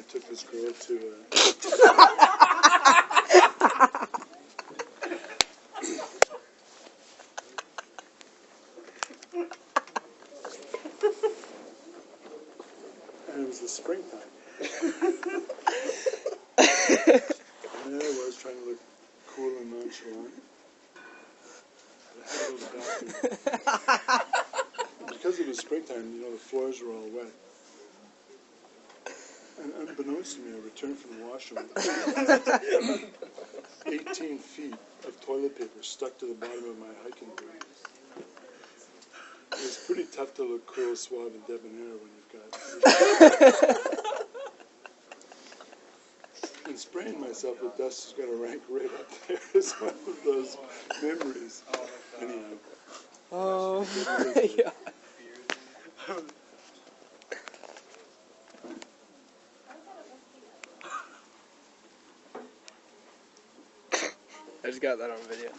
I took this girl to and it was the springtime. And there I was trying to look cool and nonchalant. But I had to go to the bathroom. Because it was springtime, you know, the floors were all wet. And unbeknownst to me, I returned from the washroom with 18 feet of toilet paper stuck to the bottom of my hiking boot. It was pretty tough to look cool, suave, and debonair when you've got... And spraying myself with dust is going to rank right up there as one of those memories. Anyhow. Oh my God. I just got that on video.